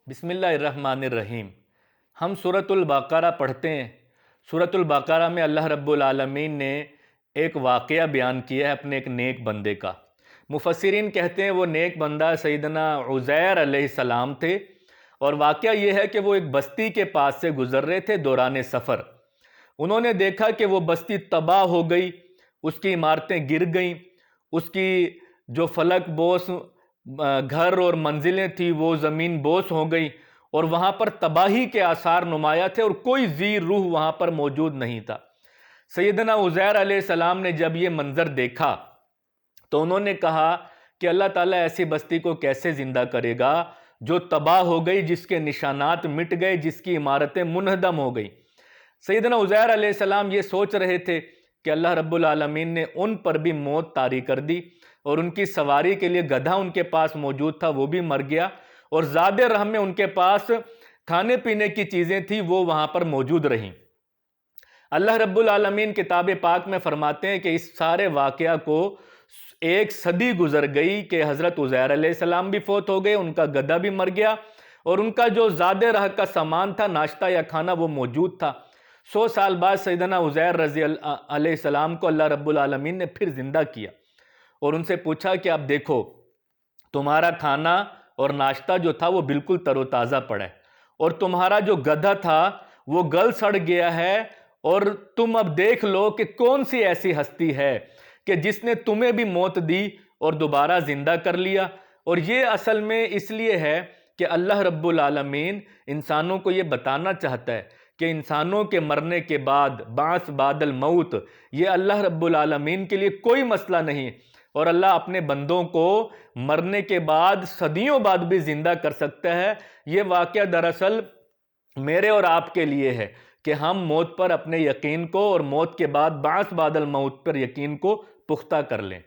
بسم اللہ الرحمن الرحیم۔ ہم سورۃ البقرہ پڑھتے ہیں۔ سورۃ البقرہ میں اللہ رب العالمین نے ایک واقعہ بیان کیا ہے اپنے ایک نیک بندے کا۔ مفسرین کہتے ہیں وہ نیک بندہ سیدنا عزیر علیہ السلام تھے، اور واقعہ یہ ہے کہ وہ ایک بستی کے پاس سے گزر رہے تھے دوران سفر۔ انہوں نے دیکھا کہ وہ بستی تباہ ہو گئی، اس کی عمارتیں گر گئیں، اس کی جو فلک بوس گھر اور منزلیں تھیں وہ زمین بوس ہو گئی، اور وہاں پر تباہی کے آثار نمایاں تھے اور کوئی ذی روح وہاں پر موجود نہیں تھا۔ سیدنا عزیر علیہ السلام نے جب یہ منظر دیکھا تو انہوں نے کہا کہ اللہ تعالیٰ ایسی بستی کو کیسے زندہ کرے گا جو تباہ ہو گئی، جس کے نشانات مٹ گئے، جس کی عمارتیں منہدم ہو گئی۔ سیدنا عزیر علیہ السلام یہ سوچ رہے تھے کہ اللہ رب العالمین نے ان پر بھی موت طاری کر دی، اور ان کی سواری کے لیے گدھا ان کے پاس موجود تھا وہ بھی مر گیا، اور زاد رحم میں ان کے پاس کھانے پینے کی چیزیں تھیں وہ وہاں پر موجود رہیں۔ اللہ رب العالمین کتاب پاک میں فرماتے ہیں کہ اس سارے واقعہ کو 1 صدی گزر گئی کہ حضرت عزیر علیہ السلام بھی فوت ہو گئے، ان کا گدھا بھی مر گیا، اور ان کا جو زاد رہ کا سامان تھا، ناشتہ یا کھانا، وہ موجود تھا۔ 100 سال بعد سیدنا عزیر رضی اللہ علیہ السلام کو اللہ رب العالمین نے پھر زندہ کیا، اور ان سے پوچھا کہ اب دیکھو تمہارا کھانا اور ناشتہ جو تھا وہ بالکل تر و تازہ پڑا ہے، اور تمہارا جو گدھا تھا وہ گل سڑ گیا ہے، اور تم اب دیکھ لو کہ کون سی ایسی ہستی ہے کہ جس نے تمہیں بھی موت دی اور دوبارہ زندہ کر لیا۔ اور یہ اصل میں اس لیے ہے کہ اللہ رب العالمین انسانوں کو یہ بتانا چاہتا ہے کہ انسانوں کے مرنے کے بعد بعث بعد الموت یہ اللہ رب العالمین کے لیے کوئی مسئلہ نہیں، اور اللہ اپنے بندوں کو مرنے کے بعد صدیوں بعد بھی زندہ کر سکتا ہے۔ یہ واقعہ دراصل میرے اور آپ کے لیے ہے کہ ہم موت پر اپنے یقین کو اور موت کے بعد بعث بعد الموت پر یقین کو پختہ کر لیں۔